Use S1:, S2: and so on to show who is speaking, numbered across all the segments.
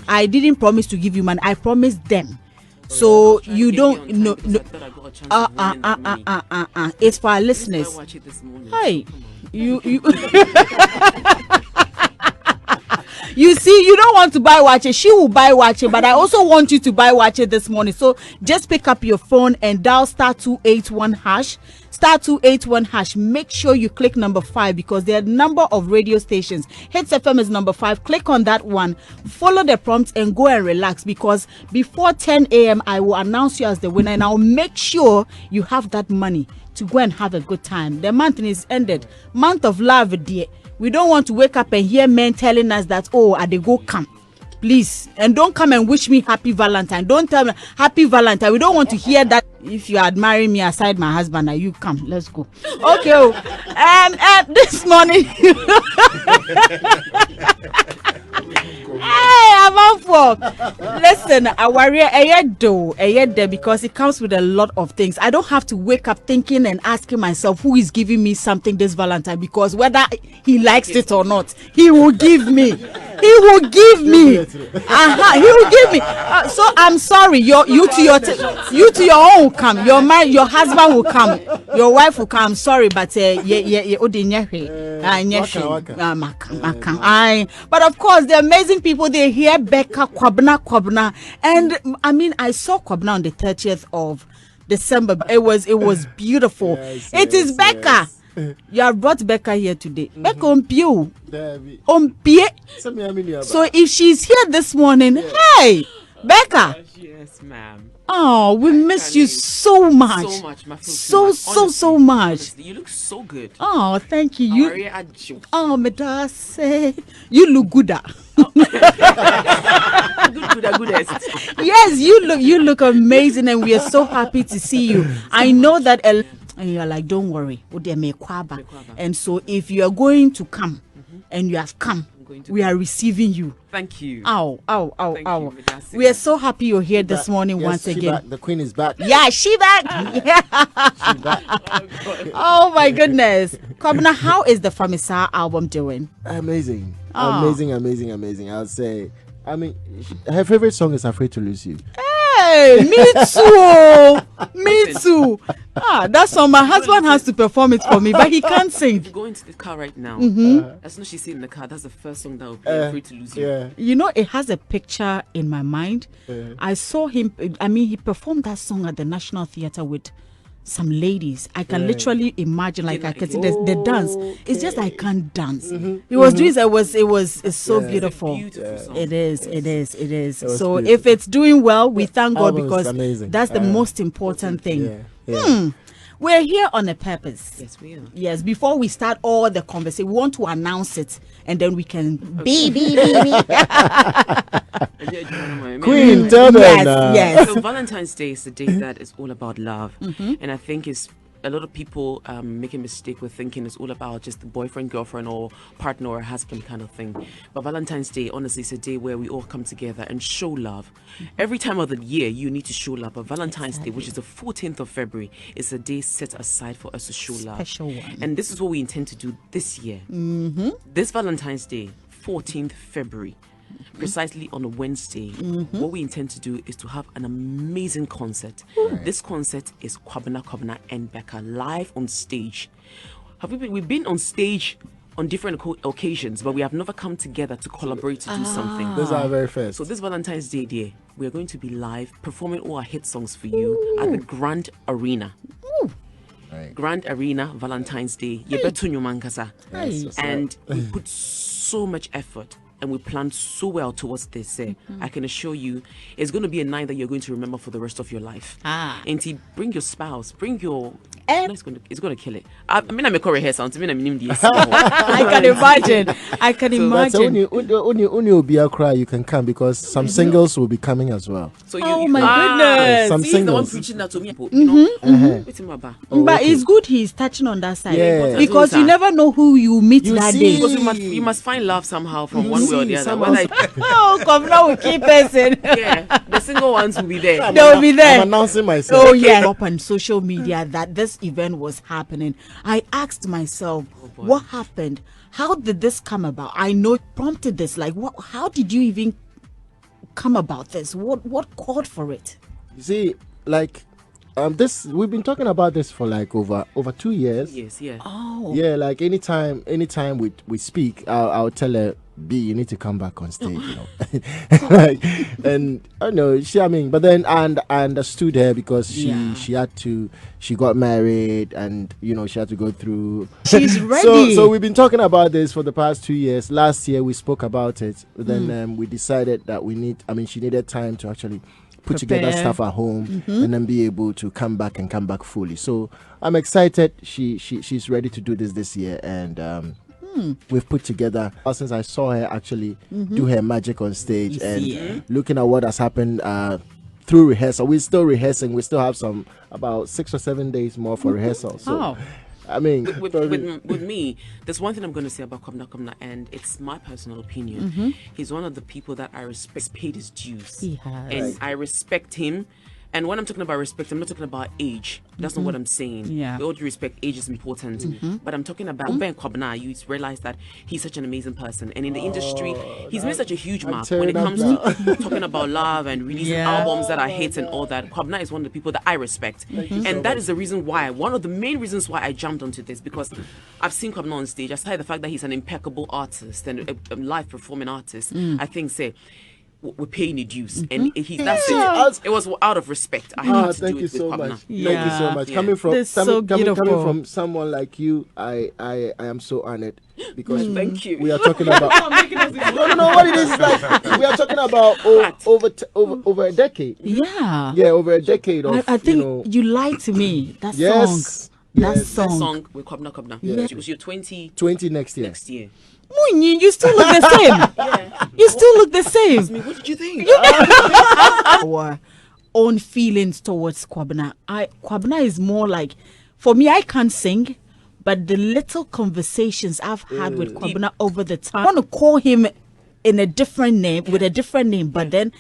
S1: I didn't promise to give you money. I promised them. So you don't no. It's for our listeners. Hi, you. You see, you don't want to buy watches. She will buy watches, but I also want you to buy watches this morning. So just pick up your phone and dial *281#. *281#. Make sure you click number 5 because there are a number of radio stations. Hits FM is number 5. Click on that one. Follow the prompts and go and relax because before 10 a.m. I will announce you as the winner and I'll make sure you have that money to go and have a good time. The month is ended. Month of love, dear. We don't want to wake up and hear men telling us that, oh, I go come. Please. And don't come and wish me happy Valentine. Don't tell me happy Valentine. We don't want to hear that. If you admire me aside my husband, now you come. Let's go. Okay. This morning. Hey, I'm up for. Listen, I worry a because it comes with a lot of things. I don't have to wake up thinking and asking myself who is giving me something this Valentine because whether he likes it or not, he will give me. He will give me. He will give me. So I'm sorry. You to your own come. Your husband will come. Your wife will come. I'm sorry, but but of course, the amazing people they hear Becca Kwabna, and I mean I saw Kwabna on the 30th of December. It was beautiful.
S2: Yes,
S1: it is Becca.
S2: Yes.
S1: You have brought Becca here today. Becca Ompie. So if she's here this morning, hey, Becca.
S3: Yes, ma'am.
S1: Oh, we miss you so much.
S3: So much, my
S1: so much.
S3: Honestly, you look so good.
S1: Oh, thank you. Oh, Medase. You look gooder.
S3: Goodest.
S1: Yes, you look amazing and we are so happy to see you. I know that and you're like, don't worry. And so if you are going to come and you have come, we are receiving you.
S3: Thank you.
S1: Ow.
S3: Thank you,
S1: We are so happy you're here this morning once again.
S2: Back. The queen is back.
S1: Yeah, she back.
S2: She back.
S1: Oh my goodness. Kwabna, how is the Famisa album doing?
S2: Amazing. Amazing. I'll say. I mean, her favorite song is Afraid to Lose You.
S1: Hey, me too. Me too. That song, my husband has to perform it for me, but he can't sing.
S3: If you go into the car right now, as soon as she's in the car, that's the first song that will be Afraid to Lose You.
S2: Yeah.
S1: You know, it has a picture in my mind. I saw him, he performed that song at the National Theatre with some ladies. I can literally imagine, like I can see the dance. It's just I can't dance. He was doing it's so beautiful. It is. So beautiful. If it's doing well, we thank God because that's the most important thing. We're here on a purpose.
S3: Yes, we are.
S1: Yes, before we start all the conversation, we want to announce it and then we can be.
S2: Queen, tell them.
S1: Yes.
S3: So Valentine's Day is the day that is all about love. And I think it's a lot of people make a mistake with thinking it's all about just the boyfriend, girlfriend, or partner or husband kind of thing. But Valentine's Day, honestly, is a day where we all come together and show love. Every time of the year, you need to show love. But Valentine's Day, which is the 14th of February, is a day set aside for us to show love.
S1: Special one.
S3: And this is what we intend to do this year. This Valentine's Day, 14th February, precisely on a Wednesday, what we intend to do is to have an amazing concert. This concert is Kwabna and Becca live on stage. We've been on stage on different occasions, but we have never come together to collaborate to do something.
S2: This is our very first.
S3: So this Valentine's Day, dear, we are going to be live performing all our hit songs for you at the Grand Arena.
S2: Right.
S3: Grand Arena, Valentine's Day. And we put so much effort and we planned so well towards this. I can assure you, it's going to be a night that you're going to remember for the rest of your life. And bring your spouse, bring your. It's going to kill it. I mean, I'm a Korean hair sound. I can
S1: imagine.
S2: When you be a cry, you can come because some singles will be coming as well.
S3: So
S1: my goodness!
S2: Some singles.
S3: The one preaching that to me,
S1: But it's good he's touching on that side because you never know who you meet that day.
S3: Because you must find love somehow from one way or the other.
S1: Kwabna will keep person.
S3: Yeah, the single ones will be there.
S1: They will be there.
S2: I'm announcing myself.
S1: Oh yeah. Up on social media that this event was happening. I asked myself, what happened? How did this come about? I know it prompted this. Like, what? How did you even come about this? What called for it?
S2: You see, like, this we've been talking about this for like over 2 years.
S3: Yes, yeah.
S1: Oh,
S2: Yeah, like anytime we speak, I'll tell her, B, you need to come back on stage, you know. Like, and I know but then I understood her because she got married, and she had to go through.
S1: she's ready.
S2: So we've been talking about this for the past 2 years. Last year we spoke about it. Then we decided that she needed time to actually put together
S1: Prepare.
S2: stuff at home and then be able to come back fully. So I'm excited. She's ready to do this year, and we've put together since I saw her actually do her magic on stage, and looking at what has happened through rehearsal. We're still rehearsing. We still have about 6 or 7 days more for rehearsal. So
S1: Oh.
S2: I mean,
S3: with me, there's one thing I'm going to say about Kwabena, and it's my personal opinion. He's one of the people that I respect. He's paid his dues,
S1: He has.
S3: and I respect him. And when I'm talking about respect, I'm not talking about age. That's not what I'm saying.
S1: Yeah.
S3: With all due respect, age is important. But I'm talking about Ben Kwabena. You realize that he's such an amazing person. And in the industry, he's made such a huge mark when it comes to talking about love and releasing albums that are hits and all that. Kwabena is one of the people that I respect. And that is the reason why, one of the main reasons why I jumped onto this, because I've seen Kwabena on stage. Aside the fact that he's an impeccable artist and a live performing artist, I think, we're paying the dues, and that's it. It was out of respect. I had to
S2: thank
S3: do
S2: you
S3: it with
S2: so
S3: Kwabena.
S2: much. Thank you so much.
S3: Yeah.
S2: Coming from
S1: That's so
S2: coming
S1: beautiful.
S2: from someone like you, I am so honored because
S3: Thank you.
S2: we are talking about no, what it is like we are talking about over a decade.
S1: Yeah.
S2: Yeah, over a decade of
S1: I think you lied to me. That
S2: Yes.
S1: song. That
S2: Yes.
S1: song.
S3: That song with Kwabena.
S1: Yeah.
S3: It was your 20
S2: 20 next year.
S3: next year.
S1: Munyin, you still look the same. You still look the
S3: I
S1: same.
S3: mean, what did you think?
S1: Our own feelings towards Kwabena. Kwabena is more like, for me, I can't sing, but the little conversations I've had with Kwabena over the time, I want to call him in a different name, with a different name, but then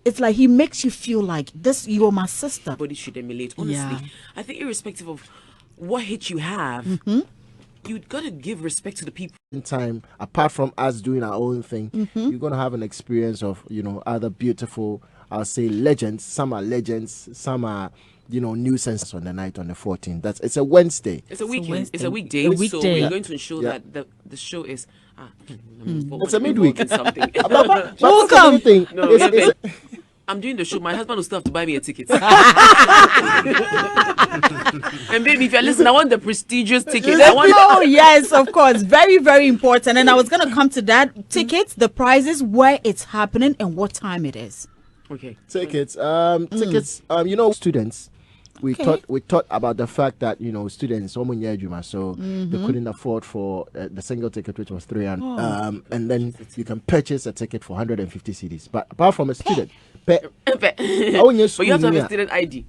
S1: it's like he makes you feel like this, you're my sister.
S3: Everybody should emulate. Honestly,
S1: Yeah.
S3: I think irrespective of what hit you have, you gotta give respect to the people.
S2: In time, apart from us doing our own thing, you're gonna have an experience of other beautiful, I'll say, legends. Some are legends, some are nuisance on the night on the 14th. It's a Wednesday.
S3: It's a weekend.
S1: Wednesday.
S3: It's a weekday.
S1: A weekday.
S3: So we're
S1: Yeah.
S3: going to ensure
S2: Yeah.
S3: that the show is.
S2: It's a midweek.
S3: Something.
S1: Welcome.
S3: No, I'm doing the show. My husband will still have to buy me a ticket. And baby, if you're listening, I want the prestigious ticket.
S1: Oh yes, of course, very, very important. And I was gonna come to that. Tickets, the prices, where it's happening, and what time it is.
S3: Okay.
S2: Tickets, students. We thought about the fact that students so they couldn't afford for the single ticket, which was 300, and then you can purchase a ticket for 150 cedis. But apart from a student,
S3: But you have to have a student ID.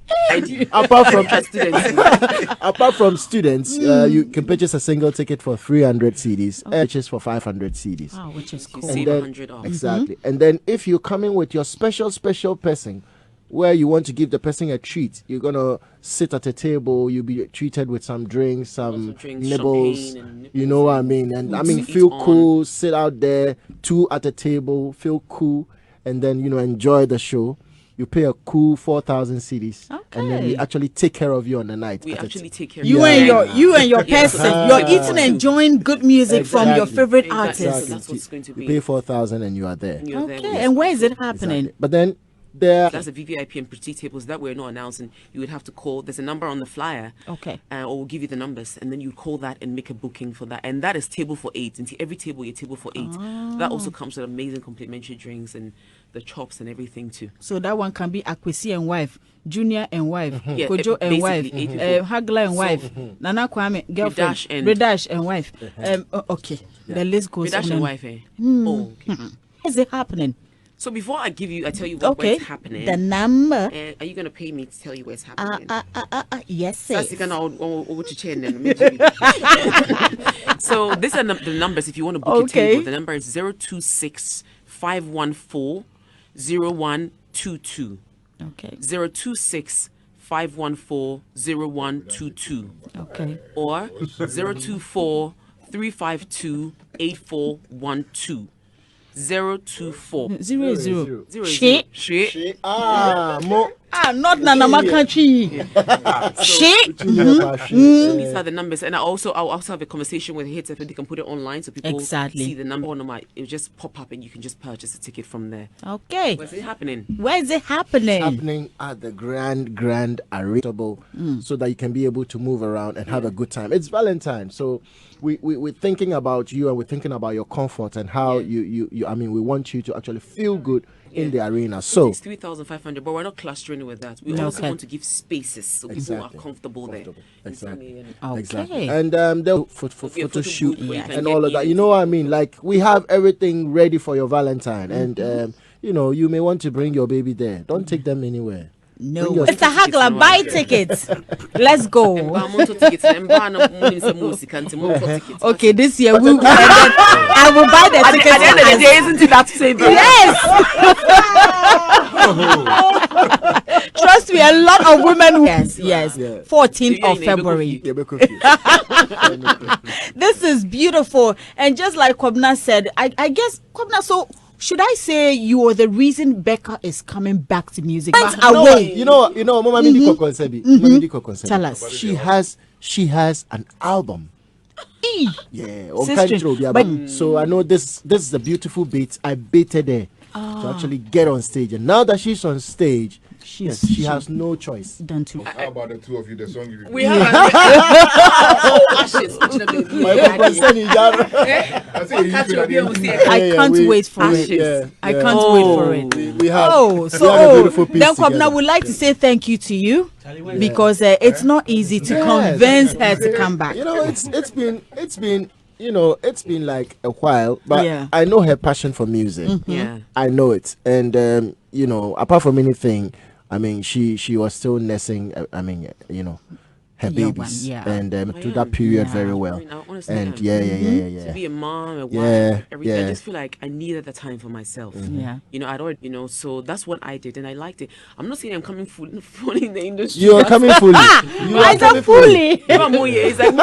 S2: apart from
S3: students.
S2: apart from students, you can purchase a single ticket for 300 cedis, purchase for 500 cedis.
S1: Oh, which is
S3: You
S1: cool.
S3: save
S2: then-
S3: 100 off.
S2: Exactly. And then if you're coming with your special person, where you want to give the person a treat, you're gonna sit at a table, you'll be treated with some drinks, some
S3: drinks,
S2: nibbles,
S3: champagne and nibbles
S2: you know what I mean? And I
S3: food
S2: mean,
S3: to
S2: feel
S3: eat
S2: cool, sit out there, 2 at a table, feel cool, and then enjoy the show. You pay a cool 4,000 cedis, and then we
S1: Okay.
S2: actually take care of you on the night.
S3: We
S2: at a
S3: actually
S2: t-
S3: take care of
S1: You
S2: Yeah.
S1: and your
S3: Yeah.
S1: person, you're eating and enjoying good music from your
S2: Exactly.
S1: favorite
S3: Exactly.
S1: artist.
S3: That's what it's going to
S2: You
S3: be.
S2: pay 4,000 and you are there.
S3: And you're there
S1: Okay,
S3: with-
S1: and where is it happening?
S2: Exactly. But then there.
S3: That's the VVIP and pretty tables that we're not announcing. You would have to call. There's a number on the flyer.
S1: Okay.
S3: Or we'll give you the numbers, and then you call that and make a booking for that. And that is table for 8. And every table, you're table for 8. That also comes with amazing complimentary drinks and the chops and everything too.
S1: So that one can be Akwesi and wife, Junior and wife,
S3: Yeah,
S1: Kojo and wife,
S3: basically 8 people.
S1: Hagla and wife, Nana Kwame girlfriend,
S3: Redash and-
S1: Redash and wife. Okay, the list goes
S3: Redash
S1: on.
S3: and wife, eh? Oh, okay.
S1: Is it happening?
S3: So before I tell you what's
S1: Okay,
S3: happening.
S1: the number.
S3: Are you going to pay me to tell you what's happening?
S1: Yes,
S3: That's
S1: sis.
S3: the kind of chain then. So these are the numbers if you want to book
S1: Okay.
S3: a table. The number is 026 514 0122.
S1: Okay,
S3: 026 514 0122.
S1: okay.
S3: Or 024 352 8412. 024
S1: 0
S2: 0.
S1: She.
S2: Mo.
S1: Not Nanama country. She.
S3: These are the numbers, and I'll also have a conversation with Hits if they can put it online so people see the number on my. It'll just pop up and you can just purchase a ticket from there.
S1: Okay.
S3: Where's it happening?
S1: Where is it happening?
S2: It's happening at the Grand Arena, so that you can be able to move around and have a good time. It's Valentine, so we're thinking about you and we're thinking about your comfort and how you. I mean, we want you to actually feel good in the arena. So
S3: it's 3,500, but we're not clustering with that. We also want to give spaces so people are comfortable there.
S2: Exactly.
S1: Okay.
S2: And they'll photo shoot
S3: booth
S2: and all of that. You know what I mean? Like, we have everything ready for your Valentine, and you may want to bring your baby there. Don't take them anywhere.
S1: No, it's a haggler. Buy tickets. Let's go. Okay, this year I will buy the tickets.
S3: At the end of the day, isn't it that same?
S1: Yes. Trust me, a lot of women. Yes. 14th of February. This is beautiful, and just like Kwabna said, I guess Kwabna. So, should I say you are the reason Becca is coming back to music? Away.
S2: You know, Mama Midi Kokonsebi.
S1: Tell us.
S2: She has an album. Yeah,
S1: Sister,
S2: but so I know this is a beautiful beat. I baited her to actually get on stage, and now that she's on stage, she has no choice.
S4: How about the two of you? The song you
S3: we have ashes.
S1: I can't wait for it. I can't wait for it.
S2: We have
S1: a
S2: beautiful piece
S1: then Kwabna
S2: together.
S1: would like to say thank you to you because it's not easy to convince her to come back.
S2: It's been like a while, but I know her passion for music.
S3: Yeah,
S2: I know it, and apart from anything, I mean, she was still nursing. Her babies, and through that period very well. And
S3: to be a mom, a wife, everything. I just feel like I needed the time for myself. I'd already, so that's what I did, and I liked it. I'm not saying I'm coming fully in the industry.
S2: You are coming fully. You are coming fully.
S3: It's like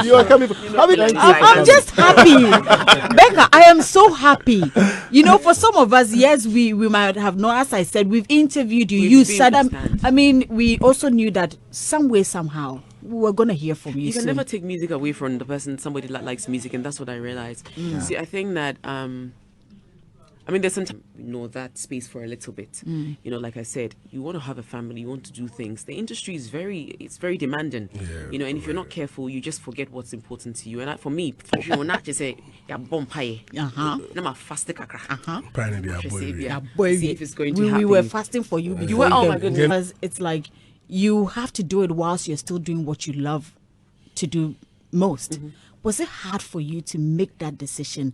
S2: You are coming.
S1: I'm just happy, Becca. I am so happy. For some of us, yes, we might have known. As I said, we've interviewed you. You said, I mean, we also knew that some way, somehow, we were going to hear from you.
S3: You can
S1: soon.
S3: never take music away from the person, somebody that likes music, and that's what I realized. See, I think that, there's sometimes, that space for a little bit. Like I said, you want to have a family, you want to do things. The industry is very demanding. And if you're not careful, you just forget what's important to you. And for me, not just say, I'm fasting. See if it's going to happen.
S1: We were fasting for you.
S3: You were, oh my goodness.
S1: Because it's like you have to do it whilst you're still doing what you love to do most. Was it hard for you to make that decision?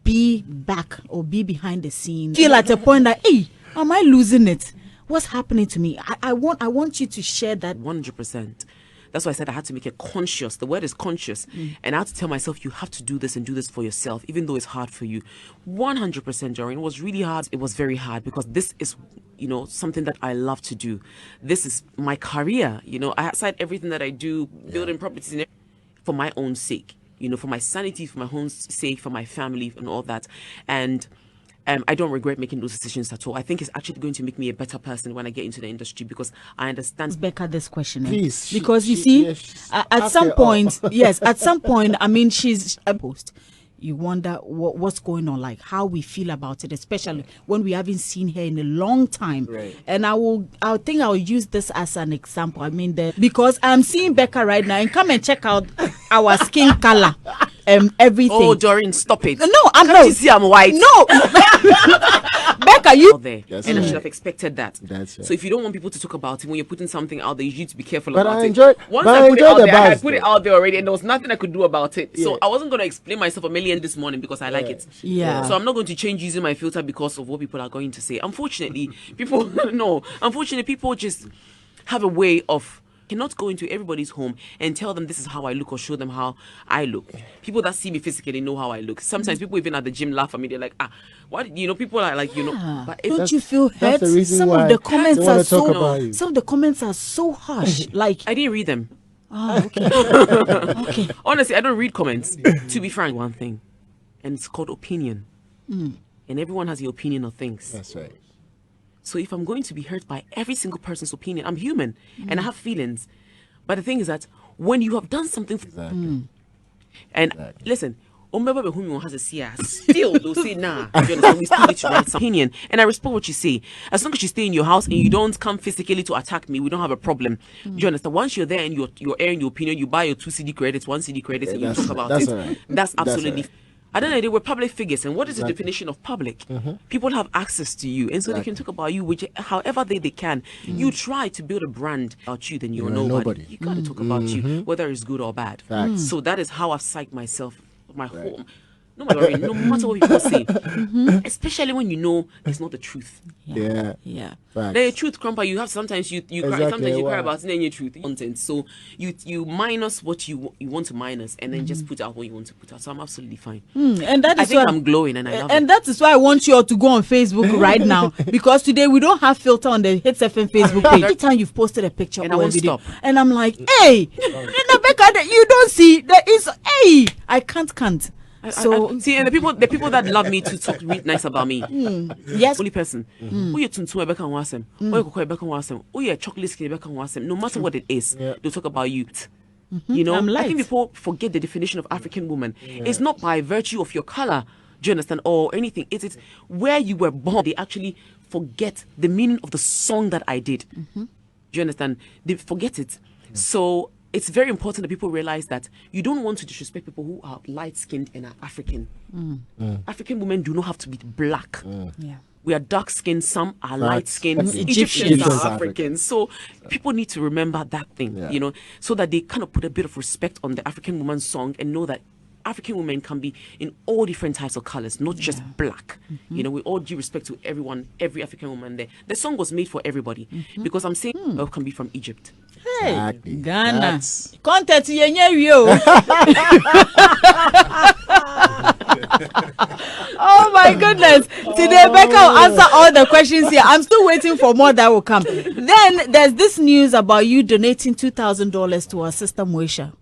S1: Be back or be behind the scenes? Feel at a point that, hey, am I losing it? What's happening to me? I want you to share that.
S3: 100%. That's why I said I had to make it conscious. The word is conscious. And I had to tell myself, you have to do this and do this for yourself, even though it's hard for you. 100%, Jorin. It was really hard. It was very hard because this is, something that I love to do. This is my career. Outside everything that I do, building properties and for my own sake. For my sanity, for my own sake, for my family and all that. And I don't regret making those decisions at all. I think it's actually going to make me a better person when I get into the industry because I understand.
S1: Becca, this question.
S2: Please.
S1: Because at some point, I mean, she's a post. You wonder what's going on, like how we feel about it, especially when we haven't seen her in a long time.
S2: Right.
S1: And I think I'll use this as an example. I mean, because I'm seeing Becca right now, and come and check out our skin color, everything.
S3: Oh, Jorin, stop it!
S1: No, I'm not.
S3: You see, I'm white.
S1: No, Becca, you.
S3: There,
S2: That's
S3: and I
S2: right.
S3: should have expected that.
S2: That's right.
S3: So if you don't want people to talk about it when you're putting something out there, you need to be careful
S2: But
S3: about
S2: I
S3: it.
S2: enjoyed-
S3: Once
S2: but
S3: I
S2: I
S3: put it
S2: enjoyed
S3: out
S2: the
S3: there, I
S2: buzz,
S3: had put it
S2: though.
S3: out there already, and there was nothing I could do about it. So
S2: Yeah.
S3: I wasn't going to explain myself a million this morning because I like it.
S1: Yeah.
S3: So I'm not going to change using my filter because of what people are going to say. Unfortunately, people no. Unfortunately, people just have a way of cannot go into everybody's home and tell them this is how I look or show them how I look. People that see me physically know how I look. Sometimes people even at the gym laugh at me. They're like, what? People are like, But
S1: Don't you feel
S2: that's
S1: hurt?
S2: the reason
S1: Some
S2: why
S1: of the
S2: they
S1: comments
S2: wanna
S1: are
S2: talk
S1: so.
S2: about you.
S1: Some of the comments are so harsh. Like,
S3: I didn't read them.
S1: okay.
S3: Honestly, I don't read comments. To be frank, one thing. and it's called opinion. And everyone has the opinion of things.
S2: That's right.
S3: So if I'm going to be hurt by every single person's opinion, I'm human and I have feelings. But the thing is that when you have done something,
S2: Exactly.
S3: and listen, whom has a still they'll say nah. You understand? We still need to write some opinion, and I respect what you say. As long as you stay in your house and you don't come physically to attack me, we don't have a problem. Do you understand? Once you're there and you're airing your opinion, you buy your 2 CD credits, 1 CD credits, and you talk about
S2: that's
S3: it.
S2: all right.
S3: That's absolutely.
S2: All right.
S3: I don't know, they were public figures, and what is the definition of public? People have access to you, and so they can talk about you, which however they can. You try to build a brand about you, then you're nobody. You got to talk about you, whether it's good or bad. So that is how I've psyched myself, my whole. No matter what people say, especially when you know it's not the truth.
S1: Yeah.
S3: The truth, Crumper, you have sometimes you cry,
S2: Exactly,
S3: sometimes you cry about it and your truth content. So you minus what you want to minus, and then just put out what you want to put out. So I'm absolutely fine.
S1: And that is
S3: I think
S1: why
S3: I'm glowing, and I love
S1: and
S3: it.
S1: that is why I want you all to go on Facebook right now, because today we don't have filter on the Hits FM Facebook page. Every time you've posted a picture
S3: And I
S1: or a
S3: won't
S1: video,
S3: stop.
S1: and I'm like, hey, Becca, you don't see there is, hey, I can't. So
S3: See, and the people that love me to talk really nice about me.
S1: yes,
S3: Only person. Who you tuntu Becca wasem. Who you cocoa Becca wasem. Who you chocolate skin Becca wasem. No matter what it is, they'll talk about you. You know,
S1: I'm
S3: I think
S1: light.
S3: people forget the definition of African woman. It's not by virtue of your color, do you understand, or anything. It's where you were born. They actually forget the meaning of the song that I did. Do you understand? They forget it. So it's very important that people realize that you don't want to disrespect people who are light-skinned and are African. African women do not have to be black.
S1: yeah.
S3: We are dark-skinned, some are light-skinned,
S2: Egyptians.
S3: Egyptians
S2: Egyptians
S3: are
S2: are
S3: Africans. So people need to remember that thing, you know, so that they kind of put a bit of respect on the African woman's song and know that African women can be in all different types of colors, not just black. You know, with all due respect to everyone, every African woman there. The song was made for everybody because I'm saying it can be from Egypt.
S1: Hey,
S2: Exactly.
S1: Ghana.
S2: That's-
S1: Content you. Oh my goodness. Today Becca will answer all the questions here. I'm still waiting for more that will come. Then there's this news about you donating $2,000 to our sister Moesha.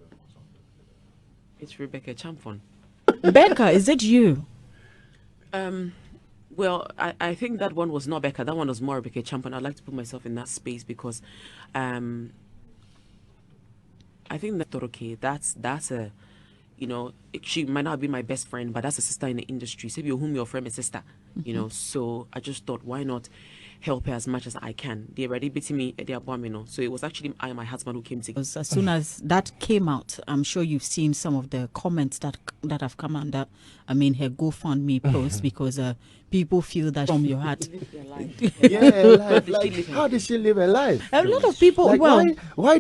S3: It's Rebecca Champon.
S1: Becca, is it you?
S3: Well, I think that one was not Becca. That one was more Rebecca Champon. I'd like to put myself in that space because I think that okay, that's a, you know, she might not be my best friend, but that's a sister in the industry. Say whom your friend is sister, you know. So I just thought, why not help her as much as I can? They already beat me at their bomb, so it was actually I and my husband who came together.
S1: As soon as that came out, I'm sure you've seen some of the comments that have come under, I mean, her GoFundMe post because people feel that from your heart.
S2: Like, how did she live her life?
S1: A lot of people,
S2: Like,
S1: well,
S2: why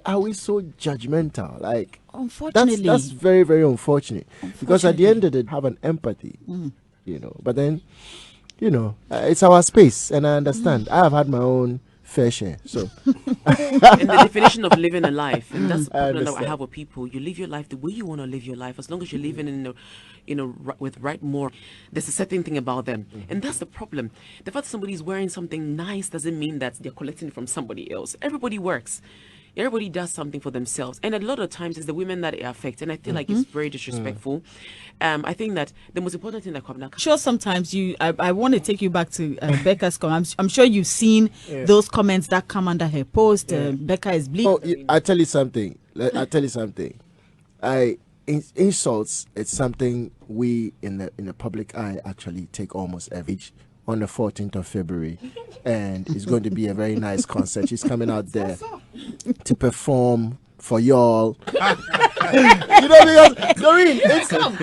S2: are we so judgmental? Like,
S1: unfortunately,
S2: that's very, very unfortunate. Because at the end of the day, have an empathy, you know. But then, you know, it's our space, and I understand. I have had my own fair share, so.
S3: And the definition of living a life, and that's the problem that I
S2: understand.
S3: have with people. You live your life the way you want to live your life, as long as you're living with right more. There's a certain thing about them, and that's the problem. The fact that somebody's wearing something nice doesn't mean that they're collecting it from somebody else. Everybody works. Everybody does something for themselves, and a lot of times it's the women that it affects, and I feel like it's very disrespectful. I think that the most important thing that
S1: sure sometimes I want to take you back to Becca's comments. I'm sure you've seen those comments that come under her post. Becca is bleeding.
S2: Oh, I tell you something. Insults. It's something we in the public eye actually take almost every on the 14th of February, and it's going to be a very nice concert. She's coming out there to perform for y'all. You know, because Doreen, it's normal.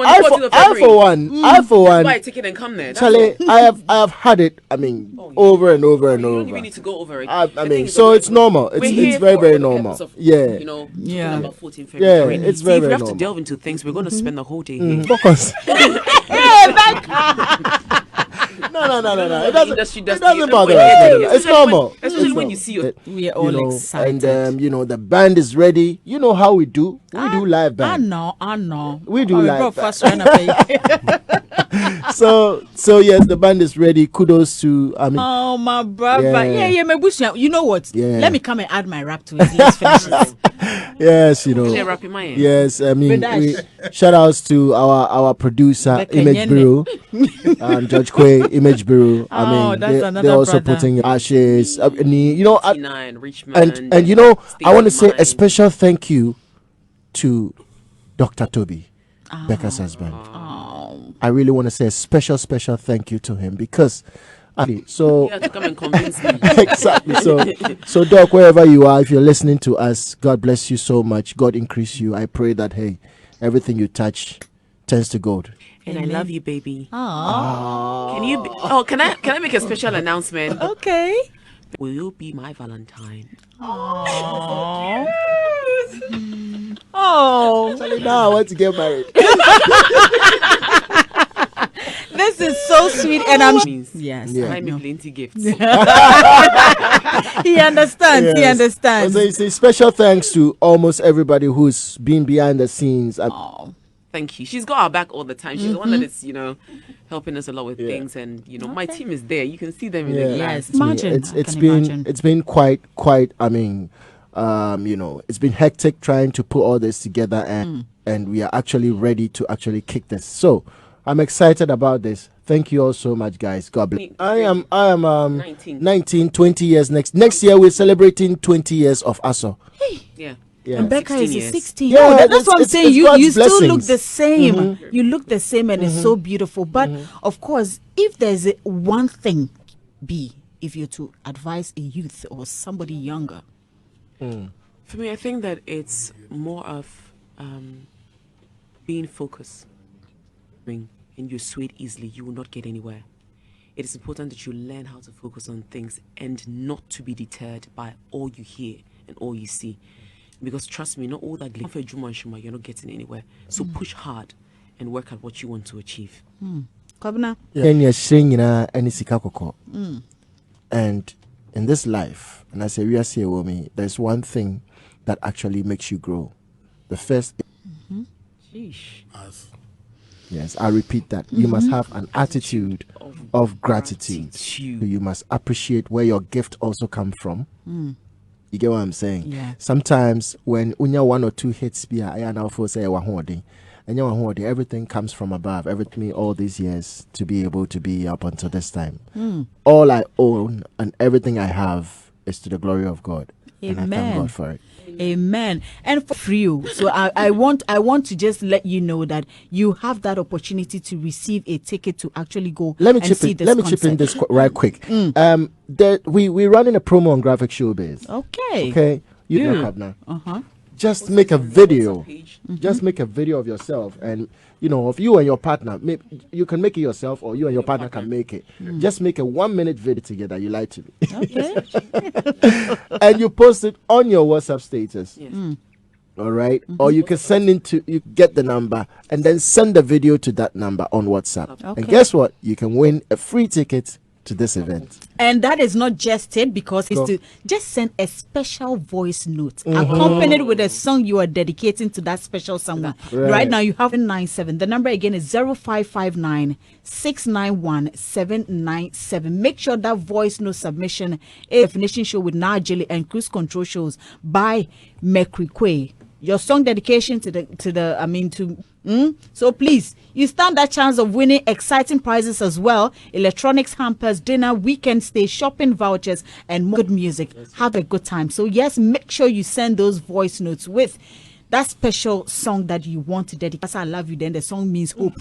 S2: I for one,
S3: buy a ticket and come there.
S2: Charlie, I have had it. I mean, over and over and
S3: You don't
S2: over.
S3: even need to go over it.
S2: I
S3: The
S2: mean,
S3: thing is
S2: so
S3: that
S2: it's normal.
S3: we're
S2: It's
S3: here
S2: very,
S3: for
S2: very
S3: the
S2: normal.
S3: purpose of,
S2: Yeah.
S3: You know,
S1: Yeah.
S3: talking about 14 February.
S2: Yeah, it's
S3: See,
S2: very,
S3: if we
S2: very
S3: have to
S2: normal.
S3: delve into things, we're going to spend the whole day here.
S2: Focus. No. It doesn't bother us. It's normal.
S3: Especially
S2: It's
S3: when
S2: normal.
S3: you see your...
S1: We are all excited.
S2: And you know, the band is ready. You know how we do. We do live
S1: I
S2: band.
S1: know.
S2: We do live band. So yes, the band is ready. Kudos to
S1: Oh my brother. Yeah, my bush. You know what?
S2: Yeah.
S1: Let me come and add my rap to it. Let's finish it.
S2: yes, you know.
S3: Really rap in my ear.
S2: Yes, I mean,
S1: Bedash.
S2: shout outs to our producer,
S1: Becca
S2: Image
S1: Nyene.
S2: Bureau, and Judge Quay, Image Bureau. I
S1: Oh,
S2: mean,
S1: that's
S2: they're
S1: another
S2: also
S1: brother.
S2: putting ashes. You know,
S3: 89, Richmond.
S2: and you know,
S3: State
S2: I want to
S3: of
S2: say a
S3: Mind.
S2: special thank you to Dr. Toby, Becca's husband. I really want to say a special thank you to him because. So
S3: You have to come and convince me.
S2: exactly. So Doc, wherever you are, if you're listening to us, God bless you so much. God increase you. I pray that everything you touch turns to gold.
S3: And I love you, baby.
S1: Aww.
S3: Can you? Can I make a special announcement?
S1: Okay.
S3: Will you be my Valentine?
S1: Aww. Oh,
S2: Now I want to get married.
S1: this is so sweet, and I'm
S3: Means
S1: yes.
S2: Yeah.
S3: buy me
S1: No.
S3: plenty gifts.
S1: He understands. He
S2: Yes.
S1: understands.
S2: So you say special thanks to almost everybody who's been behind the scenes.
S1: Oh,
S3: Thank you. She's got our back all the time. She's the one that is, helping us a lot with
S2: Yeah.
S3: things, and my team is there. You can see them in
S2: Yeah.
S3: the
S1: yes.
S3: glass.
S1: Imagine.
S2: It's
S1: I can
S2: been
S1: imagine.
S2: it's been quite. I mean, it's been hectic trying to put all this together, and we are actually ready to actually kick this. So I'm excited about this. Thank you all so much, guys. God bless. I am 19, 20 years next year. We're celebrating 20 years of ASO.
S3: Yeah.
S2: Yeah.
S1: And Becca
S3: 16
S1: is
S3: years.
S1: 16.
S2: Yeah,
S1: Oh, that's
S2: it's-
S1: what I'm
S2: it's-
S1: saying.
S2: it's
S1: You
S2: God's
S1: still look
S2: blessings.
S1: the same. You look the same, and it's so beautiful. But of course, if there's one thing, if you're to advise a youth or somebody younger,
S3: For me, I think that it's more of being focused. And you swayed easily, you will not get anywhere. It is important that you learn how to focus on things and not to be deterred by all you hear and all you see. Because trust me, not all that glitter, you're not getting anywhere. So push hard and work at what you want to achieve.
S1: Kwabena,
S2: And in this life, and I say we are saying, woman, there's one thing that actually makes you grow. The first,
S3: Sheesh.
S2: yes, I repeat that. You must have an attitude of gratitude. You must appreciate where your gift also come from. You get what I'm saying?
S1: Yeah.
S2: Sometimes when unya one or two hits be I now for say and everything comes from above. Everything all these years to be able to be up until this time. All I own and everything I have is to the glory of God. And I thank
S1: Amen.
S2: God for it.
S1: Amen. And for you, so I want to just let you know that you have that opportunity to receive a ticket to actually go
S2: Let me
S1: and
S2: chip
S1: see
S2: in.
S1: this
S2: Let me chip in
S1: concert.
S2: this right quick. We're running a promo on Graphic Showbiz.
S1: Okay.
S2: Okay, you
S1: Yeah.
S2: know now.
S1: Uh-huh.
S2: Just make a video.
S3: Page.
S2: Just make a video of yourself, and of you and your partner. Maybe you can make it yourself, or you and your partner can make it. Just make a 1 minute video together. You like to,
S1: Okay.
S2: and you post it on your WhatsApp status.
S3: Yes.
S2: All right, or you can send it to you get the number and then send the video to that number on WhatsApp.
S1: Okay.
S2: And guess what? You can win a free ticket to this event.
S1: And that is not just it, because it's to just send a special voice note accompanied with a song you are dedicating to that special someone. Right now you have 97. The number again is 0559 691 797. Make sure that voice note submission is Definition Show with Najili and Cruise Control Shows by Mercury Quay. Your song dedication so please, you stand that chance of winning exciting prizes as well: electronics, hampers, dinner, weekend stay, shopping vouchers, and more good music. Have a good time. So yes, make sure you send those voice notes with that special song that you want to dedicate. As I love you, then the song means hope.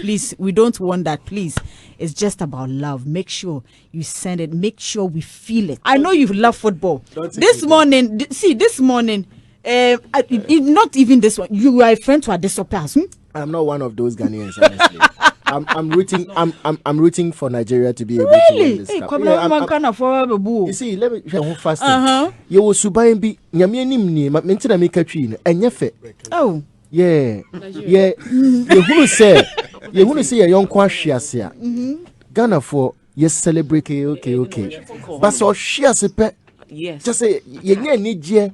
S1: Please, we don't want that. Please, it's just about love. Make sure you send it. Make sure we feel it. I know you love football. This morning, not even this one. You are a friend to Adesope.
S2: I'm not one of those Ghanaians, honestly. I'm rooting for Nigeria to be able to win this
S1: Hey,
S2: cup.
S1: come
S2: Yeah,
S1: on, man, kind of
S2: you see, let me share one fast. You will subai be nyame nim ni ma mentina me katwi no enye fe.
S1: Oh.
S2: Yeah. Yeah. You who say yonko ahwiase a. Ghana for yes celebrate okay. But so ahwiase pe.
S3: Yes.
S2: Just say yenye anigye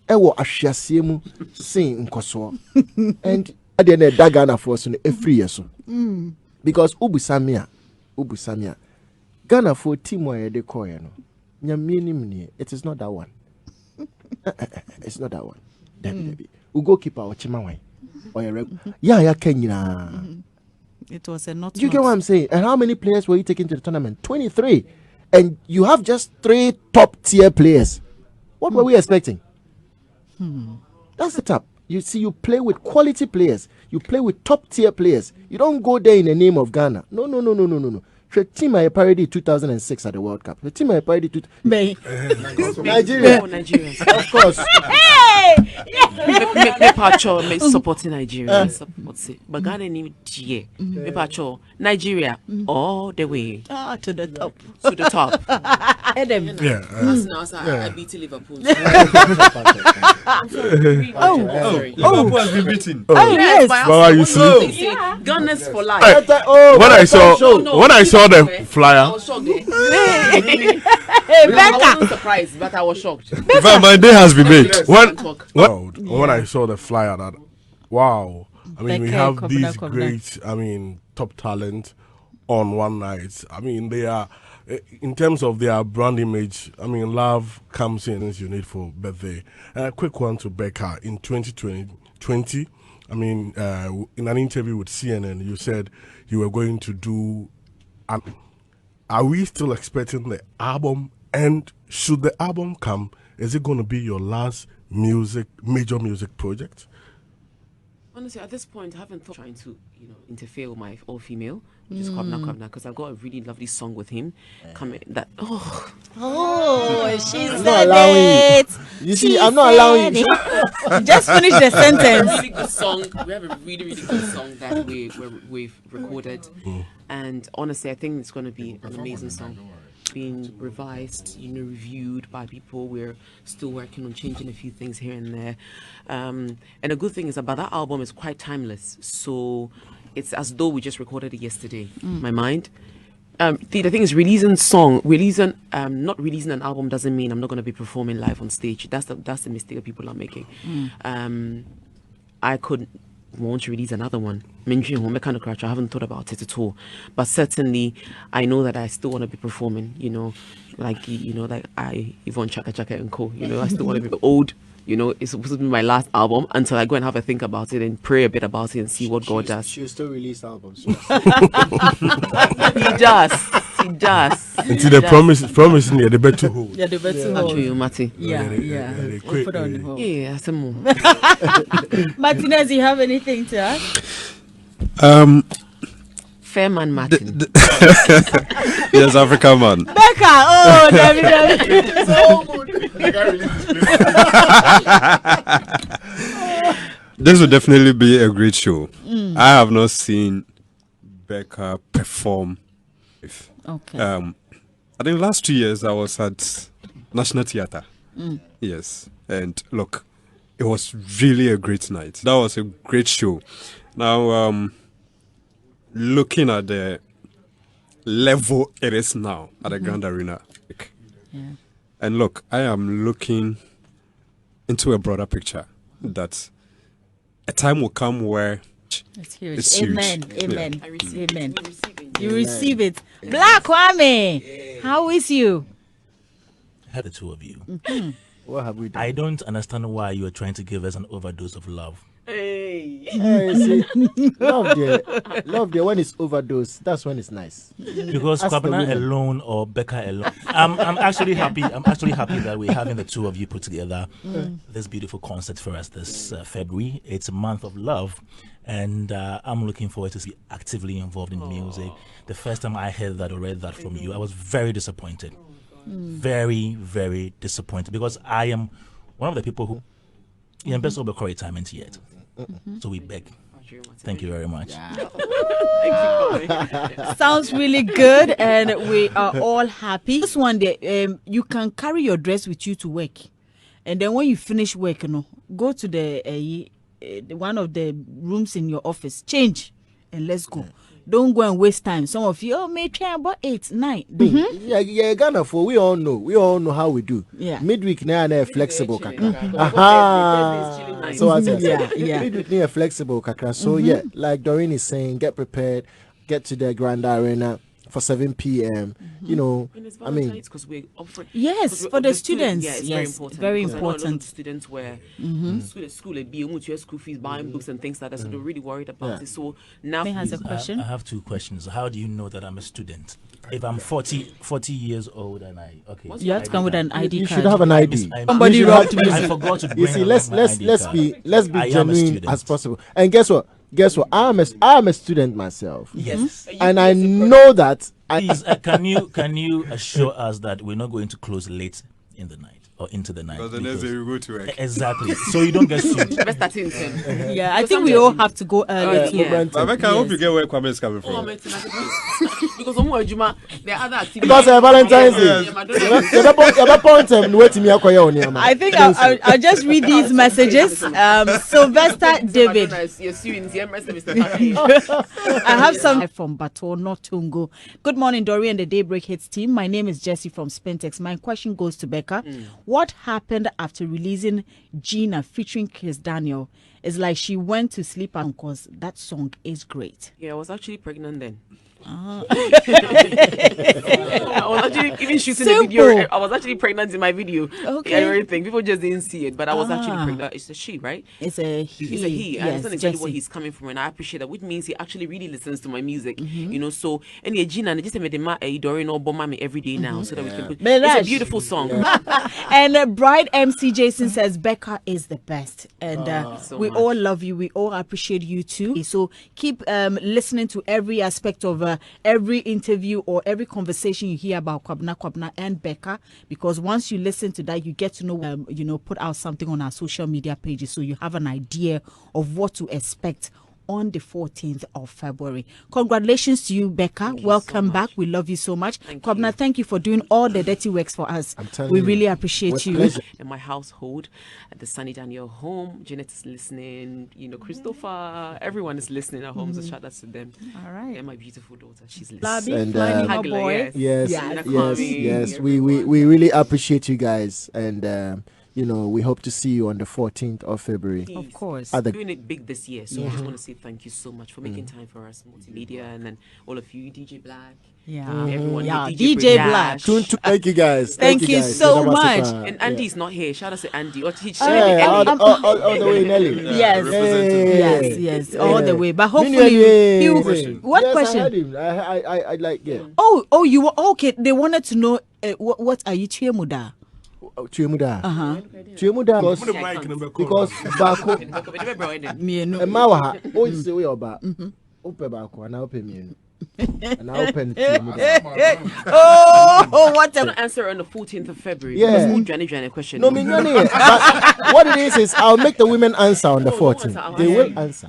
S2: ewo ahwiase mu sin nkoso. And at the end of Ghana for so every year so. because Ubusamia, Ghana for team where they call it is not that one. It's not that one. Debbie. We go keep our Chimawai. Yeah, Kenya.
S1: It was a not.
S2: Do you get what I'm saying? And how many players were you taking to the tournament? 23. And you have just 3 top tier players. What were we expecting? That's the top. You see, you play with quality players. You play with top tier players. You don't go there in the name of Ghana. No. The team I parodied 2006 at the World Cup. The team I parodied Nigeria. Of course.
S3: Me pacho me supporting Nigeria. But Ghana need me pacho Nigeria all the way
S1: To the top.
S3: to the top.
S5: I beat Liverpool.
S6: Liverpool has been beaten.
S1: Yes.
S6: Baba, you see?
S3: Gunners for life.
S6: When I saw the
S3: I
S6: flyer,
S3: was shocked.
S1: Hey,
S3: I
S1: Becca.
S3: wasn't surprised, but I was shocked.
S6: in fact, my day has been made.
S3: Talk.
S6: When I saw the flyer, that wow. I mean, we
S1: Becca,
S6: have
S1: Kobna,
S6: these
S1: Kobna.
S6: great, top talent on one night. I mean, they are, in terms of their brand image, love comes in as you need for birthday. A quick one to Becca. In 2020, in an interview with CNN, you said you were going to do are we still expecting the album? And should the album come, is it going to be your last major music project?
S3: Honestly, at this point, I haven't thought trying to, interfere with my all-female, which is Kwabna, because I've got a really lovely song with him coming.
S1: She's
S2: not allowing it. You see, I'm not allowing you.
S1: Just finish the sentence.
S3: Really good song. We have a really, really good song that we've recorded, and honestly, I think it's going to be an amazing song. Being revised, reviewed by people. We're still working on changing a few things here and there. And the good thing is about that album is quite timeless. So it's as though we just recorded it yesterday. My mind. The thing is, not releasing an album doesn't mean I'm not going to be performing live on stage. That's the mistake that people are making. I could want to release another one. I haven't thought about it at all, but certainly I know that I still want to be performing. Like Yvonne Chaka Chaka and Co. I still want to be old. It's supposed to be my last album until I go and have a think about it and pray a bit about it and see what God does.
S2: She'll still release albums.
S3: He does.
S6: Until they promise me the better hold.
S1: Yeah, the better
S3: Actually, Mati.
S1: Yeah. We'll put on hold.
S3: Yeah, some more.
S1: Martinez, you have anything to add?
S3: Fairman Martin.
S7: Yes, African man.
S1: Becca, David.
S7: This will definitely be a great show. I have not seen Becca perform.
S1: Okay.
S7: I think last 2 years I was at National Theatre. Yes, and look, it was really a great night. That was a great show. Now, looking at the level it is now at the Grand Arena, and look, I am looking into a broader picture that a time will come where
S1: It's huge.
S7: It's huge.
S1: Amen.
S7: Yeah.
S1: Amen.
S3: I receive it.
S1: Amen.
S3: I receive it.
S1: You receive it. Black Kwame, how is you?
S8: The two of you.
S2: What have we done?
S8: I don't understand why you are trying to give us an overdose of love.
S3: Hey.
S2: Hey, see, love there. When it's overdose, that's when it's nice.
S8: Because
S2: Ask the
S8: Kwabena
S2: women.
S8: alone or Becca alone. I'm actually happy. I'm actually happy that we're having the two of you put together this beautiful concert for us this February. It's a month of love, and I'm looking forward to be actively involved in music. The first time I heard that or read that from you, I was very disappointed. Very, very disappointed, because I am one of the people who best over retirement yet. So we beg. Thank you very much.
S1: Sounds really good, and we are all happy. This one day, you can carry your dress with you to work, and then when you finish work, go to the one of the rooms in your office, change, and let's go. Don't go and waste time. Some of you, may try about 8, 9.
S2: Yeah, Ghana for we all know how we do.
S1: Yeah.
S2: Midweek now flexible kakra. Aha. So I said,
S1: Yeah.
S2: midweek now flexible kakra. So yeah, like Doreen is saying, get prepared. get to the Grand Arena for 7 p.m. You know,
S3: And it's
S2: I mean,
S3: Valentine's because we're offering.
S1: Yes,
S3: we're
S1: for the
S3: offering
S1: students.
S3: Yeah, it's
S1: Yes,
S3: very important.
S1: very
S3: because I know a lot of
S1: important.
S3: the students were school at BMU, school fees, buying books and things like that. So they're really worried about it. So now
S1: May has a
S8: I
S1: question.
S8: have two questions. How do you know that I'm a student? If I'm 40 years old and
S1: You have to come with an ID
S2: you
S1: card.
S2: should have an ID.
S1: Somebody
S2: You should
S1: robbed
S2: have-
S1: me.
S8: I forgot to bring
S2: You see,
S8: along
S2: let's
S8: my
S2: let's
S8: ID
S2: let's
S8: card.
S2: be let's be
S8: I am a
S2: genuine
S8: student.
S2: as possible. And guess what? I'm a student myself.
S8: Yes.
S2: And I know that
S8: Please, can you assure us that we're not going to close late in the night or into the night?
S7: Because the next day we go to work.
S8: Exactly. So you don't get sued.
S3: best start in 10.
S1: Yeah, I think we all have to go early.
S3: Yeah.
S2: momentum.
S7: Rebecca, I hope you get where Kwame is coming
S3: Oh,
S7: from.
S3: man, because there are other activities.
S2: Because Valentine's Day.
S3: Yeah, Madonna.
S1: I think I'll just read these messages. Sylvester David. I have some from Bato, not Tungo. Good morning, Dory and the Daybreak Hits team. My name is Jesse from Spintex. My question goes to Becca. What happened after releasing Gina featuring Chris Daniel? It's like she went to sleep because that song is great.
S3: Yeah, I was actually pregnant then.
S1: Ah.
S3: I was actually even shooting the video.
S1: Simple.
S3: I was actually pregnant in my video.
S1: Okay.
S3: Everything. People just didn't see it, but I was actually pregnant. It's a she, right?
S1: It's a he.
S3: It's a he. I
S1: Yes,
S3: understand exactly where
S1: Jesse.
S3: he's coming from, and I appreciate that, which means he actually really listens to my music. You know, so any Gina, just made him Dory no bomb me every day now, so that we can put.
S1: But
S3: It's a
S1: that's-
S3: beautiful song.
S1: And Bride MC Jason says Becca is the best, and
S3: so
S1: we
S3: much.
S1: all love you. We all appreciate you too. So keep listening to every aspect of every interview or every conversation you hear about Kwabna and Becca, because once you listen to that, you get to know, put out something on our social media pages, so you have an idea of what to expect on the 14th of February. Congratulations to you, Becca. Welcome back. We love you so much. Kwabna, thank you for doing all the dirty works for us.
S2: telling
S1: We
S2: you,
S1: really appreciate
S2: with
S1: you.
S2: pleasure.
S3: In my household, at the Sunny Daniel home, Janet is listening. Christopher, everyone is listening at home. So shout out to them.
S1: All right.
S3: And my beautiful daughter, she's
S1: Labi,
S3: listening.
S2: And,
S1: finding her
S3: Hagler,
S1: boy.
S3: yes.
S2: Yes,
S3: Yes.
S2: yes. We really appreciate you guys, and we hope to see you on the 14th of February.
S1: Of course.
S2: At the
S3: Doing it big this year, so I just want to say thank you so much for making time for us, multimedia, and then all of you, DJ Black,
S1: Yeah.
S3: everyone,
S1: Yeah,
S3: DJ
S1: DJ
S3: Black.
S1: Black.
S2: Thank you guys.
S1: Thank you
S2: guys.
S1: so
S2: Kedama
S1: much.
S2: Super.
S3: And Andy's not here. Shout out to Andy. Or teach
S2: Hey, all
S3: Ellie.
S2: the way in Ellie.
S1: Yes.
S2: Hey.
S1: Yes, all the way. But
S2: Mini
S1: hopefully,
S2: Ellie.
S1: he will. What
S2: Yes,
S1: question?
S2: I heard him. I like, yeah.
S1: Oh, you were okay. They wanted to know what are you Chiemuda?
S2: Chuemuda.
S1: Uh-huh.
S2: Chuemuda.
S6: Put the mic in the back.
S2: Because Bako.
S1: Me and no.
S2: Emawa. Oh, you say we are back. Open Bako and I open me. And I open Chuemuda.
S1: Oh, what
S3: I'm
S1: a
S3: gonna answer on the 14th of February.
S2: Yeah.
S3: Because Johnny question.
S2: No, me no, no. But what it is I'll make the women answer on the 14th. They will answer.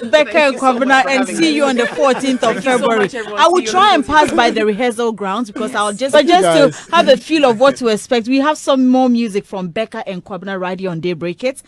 S1: Becca and Kwabna,
S3: for
S1: and
S3: having
S1: see
S3: me.
S1: you on the 14th of
S3: Thank you so
S1: February.
S3: much, everyone.
S1: I will
S3: See you
S1: try
S3: on
S1: and
S3: the
S1: pass
S3: 14th.
S1: by the rehearsal grounds because I'll just
S2: Thank you,
S1: to
S2: guys.
S1: have a feel of what to expect. We have some more music from Becca and Kwabna right here on Daybreak Hits.